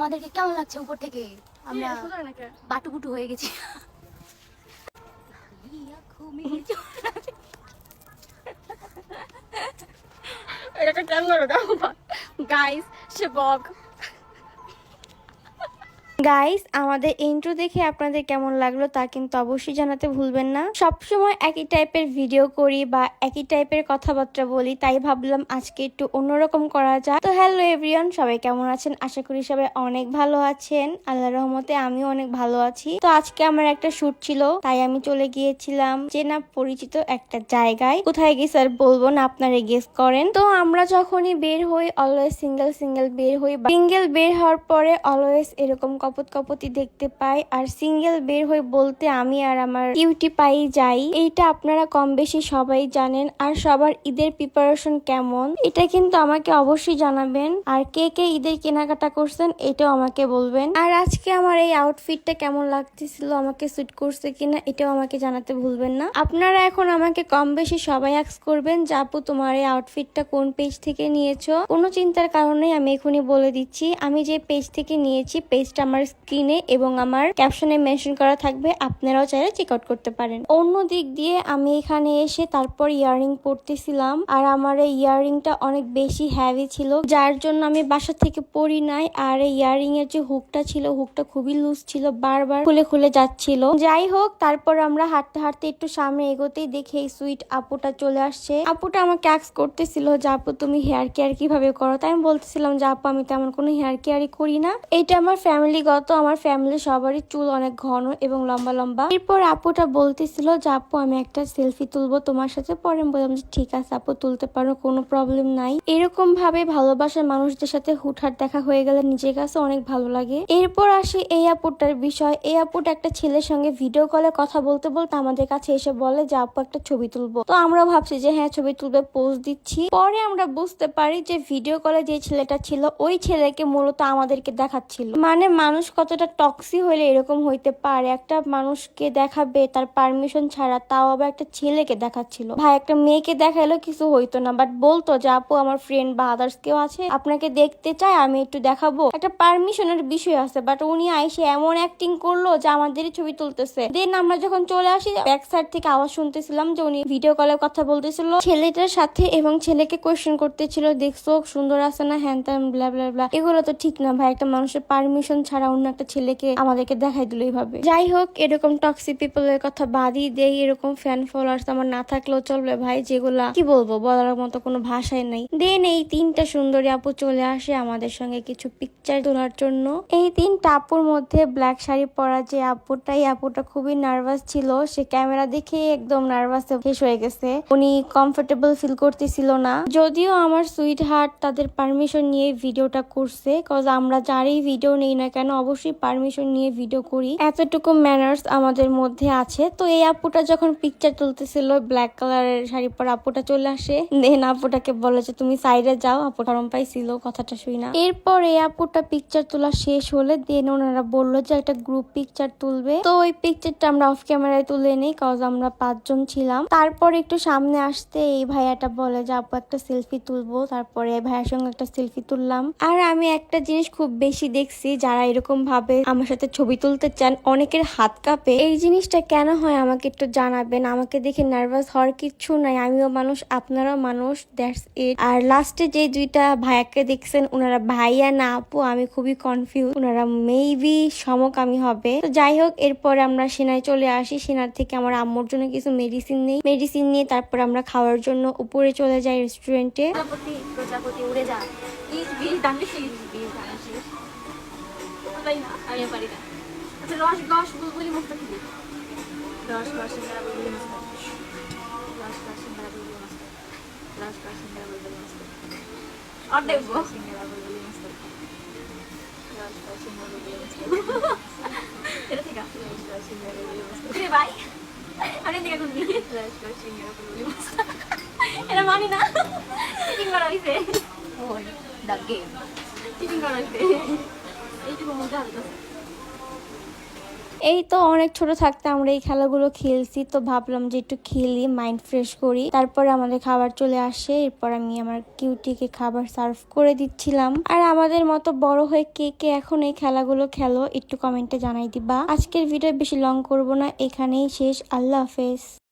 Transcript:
আমাদেরকে কেমন লাগছে উপর থেকে? আমরা বাটুবুটু হয়ে গেছি। এটা কেমন গাইস, সে বক। গাইস, আমাদের ইন্ট্রো দেখে আপনাদের কেমন লাগলো তা কিন্তু অবশ্যই জানাতে ভুলবেন না। সবসময় একই টাইপের ভিডিও করি বা একই টাইপের কথাবার্তা বলি, তাই ভাবলাম আজকে একটু অন্যরকম করা যায়। তো হ্যালো এভরিওয়ান, সবাই কেমন আছেন? আশা করি সবাই অনেক ভালো আছেন। আল্লাহর রহমতে আমিও অনেক ভালো আছি। তো আজকে আমার একটা শুট ছিল, তাই আমি চলে গিয়েছিলাম চেনা পরিচিত একটা জায়গায়। কোথায় গেছি আর বলবো না, আপনারা গেস করেন। তো আমরা যখনই বের হই অলওয়েজ সিঙ্গেল বের হই। সিঙ্গেল বের হওয়ার পরে অলওয়েজ এরকম কপতি দেখতে পাই, আর সিঙ্গেল বের হই বলতে আমি আর আমার কিউটি পাই যাই। এইটা আপনারা কম বেশি সবাই জানেন। আর সবার ঈদের প্রিপারেশন কেমন এটা কিন্তু আমাকে অবশ্যই জানাবেন। আর কে কে ঈদের কেনাকাটা করছেন এটাও আমাকে বলবেন। আর আজকে আমার এই আউটফিটটা কেমন লাগতেছিল, আমাকে স্যুট করছে কিনা এটাও আমাকে জানাতে ভুলবেন না। আপনারা এখন আমাকে কম বেশি সবাই আস্ক করবেন যে আপু তোমার এই আউটফিটটা কোন পেজ থেকে নিয়েছো। কোনো চিন্তার কারণে আমি এখনই বলে দিচ্ছি, আমি যে পেজ থেকে নিয়েছি পেজটা আমার স্ক্রিনে এবং আমার ক্যাপশনে মেনশন করা থাকবে, আপনারাও চাইলে চেক আউট করতে পারেন। অন্য দিক দিয়ে আমি এখানে এসে তারপর ইয়াররিং পরতেছিলাম, আর আমার এই ইয়াররিংটা অনেক বেশি হেভি ছিল, যার জন্য আমি বাসা থেকে পরি নাই। আর এই ইয়াররিং এর যে হুকটা ছিল, হুকটা খুবই লুজ ছিল, বারবার খুলে যাচ্ছিল। যাই হোক, তারপর আমরা হাঁটতে হাঁটতে একটু সামনে এগোতেই দেখে এই সুইট আপুটা চলে আসছে। আপুটা আমাকে আস্ক করতেছিল যে আপু তুমি হেয়ার কেয়ার কিভাবে করো। তাই আমি বলতেছিলাম যে আপু আমি তেমন কোনো হেয়ার কেয়ারই করি না, এটা আমার ফ্যামিলিগত। আমার ফ্যামিলি সবারই চুল অনেক ঘন এবং লম্বা লম্বা। এরপর আপুটা বলতেছিল যে আপু আমি একটা সেলফি তুলবো তোমার সাথে। পরে আমি বললাম যে ঠিক আছে আপু, তুলতে পারো, কোনো প্রবলেম নাই। এরকম ভাবে ভালোবাসার মানুষদের সাথে হুটহাট দেখা হয়ে গেলে নিজের কাছে অনেক ভালো লাগে। এরপর আসি এই আপুটার বিষয়। এই আপুটা একটা ছেলের সঙ্গে ভিডিও কলে কথা বলতে বলতে আমাদের কাছে এসে বলে যে আপু একটা ছবি তুলবো। তো আমরা ভাবছি যে হ্যাঁ ছবি তুলবে, পোজ দিচ্ছি। পরে আমরা বুঝতে পারি যে ভিডিও কলে যে ছেলেটা ছিল ওই ছেলেকে মূলত আমাদেরকে দেখাচ্ছিল। মানে মানুষ কতটা টক্সি হলে এরকম হইতে পারে, একটা মানুষকে দেখাবে তার পারমিশন ছাড়া, তাও আবার একটা ছেলেকে দেখাচ্ছিল। ভাই একটা মেয়েকে দেখাইলেও কিছু হইতো না, বাট বলতো যে আপু আমার ফ্রেন্ড বা আদার্স কেউ আছে আপনাকে দেখতে চায়, আমি একটু দেখাবো, একটা পারমিশনের বিষয় আছে। বাট উনি আইসে এমন অ্যাক্টিং করলো যে আমাদেরই ছবি তুলতেছে। দেন আমরা যখন চলে আসি ব্যাক সাইড থেকে আওয়াজ শুনতেছিলাম যে উনি ভিডিও কলে কথা বলতেছিল ছেলেটার সাথে এবং ছেলেকে কোয়েশ্চেন করতেছিল দেখছো সুন্দর আছে না, হ্যান ত্যান ব্লা ব্লা ব্লা। এগুলো তো ঠিক না ভাই, একটা মানুষের পারমিশন ছাড়া অন্য একটা ছেলেকে আমাদেরকে দেখাই দিল এইভাবে। যাই হোক, এরকম টক্সিক পিপলের কথা বাদই দেই, এরকম ফ্যান ফলোয়ার্স আমার না থাকলেও চলবে ভাই, যেগুলা কি বলবো বলার মতো কোনো ভাষাই নাই। দেন এই তিনটা সুন্দরী আপু চলে আসে আমাদের সঙ্গে কিছু পিকচার তোলার জন্য। এই তিনটা আপুর মধ্যে ব্ল্যাক শাড়ি পরা যে আপুটা খুবই নার্ভাস ছিল। সে ক্যামেরা দেখে একদম নার্ভাস শেষ হয়ে গেছে, উনি কমফোর্টেবল ফিল করতেছিল না। যদিও আমার সুইট হার্ট তাদের পারমিশন নিয়ে ভিডিওটা করছে, কজ আমরা যারই ভিডিও নেই না কেন অবশ্যই পারমিশন নিয়ে ভিডিও করি, এতটুকু ম্যানার্স আমাদের মধ্যে আছে। তো এই আপুটা যখন পিকচার তুলতেছিল ব্ল্যাক কালারের শাড়ি পরা আপুটা চলে আসে, দেন আপুটাকে বলে যে তুমি সাইডে যাও, আপু গরম পাইছিল কথাটা শুই না। এরপর এই আপুটা পিকচার তোলা শেষ হলে দেন ওনারা বললো যে একটা গ্রুপ পিকচার তুলবে। তো ওই পিকচারটা আমরা অফ ক্যামেরায় তুলে নেই, কজ আমরা 5 জন ছিলাম। তারপর একটু সামনে আসতে এই ভাইয়াটা বলে যে আপু একটা সেলফি তুলবো। তারপরে ভাইয়ার সঙ্গে একটা সেলফি তুললাম। আর আমি একটা জিনিস খুব বেশি দেখছি, যারা এরকম ভাবে আমার সাথে ছবি তুলতে চান অনেকের হাত কাঁপে। এই জিনিসটা কেন হয় আমাকে একটু জানাবেন। আমাকে দেখে নার্ভাস হওয়ার কিচ্ছু নাই, আমিও মানুষ আপনারাও মানুষ, দ্যাটস ইট। আর লাস্টে যে দুইটা ভাইয়াকে দেখছেন ওনারা ভাইয়া না আপু, আমি খুবই কনফিউজ, ওনারা মেবি সমকামী হবে। তো যাই হোক, এরপরে আমরা সেনায় চলে আসি। সেনার থেকে আমার আম্মুর জন্য কিছু মেডিসিন নিয়ে তারপর আমরা খাওয়ার জন্য উপরে চলে যাই রেস্টুরেন্টে। প্রজাপতি উড়ে যা, আমি পারি না। আচ্ছা রস বুলবুলি মুক্ত খেলি, রস সিঙ্গারা বুলবুলি মুক্ত, রস সিঙ্গারা বুলবুলি মুক্ত, অর্ধেক সিঙ্গারা বুলবুলি মুক্ত, রস সিঙ্গারা বুলবুলি মুক্ত। এটা ঠিক আছে, রস সিঙ্গারা বুলবুলি মুক্ত রে ভাই, আরে দেখা করবি রস সিঙ্গারা বুলবুলি মুক্ত। এটা মানি না, চিটিং করা হইছে, ওই দা গেম চিটিং করা হইছে। এইটুকু মধ্যে হাতে এই তো অনেক ছোট থাকতে আমরা এই খেলাগুলো খেলছি, তো ভাবলাম যে একটু খেলি, মাইন্ড ফ্রেশ করি। তারপরে আমাদের খাবার চলে আসে, এরপর আমি আমার কিউটিকে খাবার সার্ভ করে দিচ্ছিলাম। আর আমাদের মতো বড় হয়ে কে কে এখন এই খেলাগুলো খেলো একটু কমেন্টে জানাই দিবা। আজকের ভিডিও বেশি লং করব না, এখানেই শেষ। আল্লাহ হাফেজ।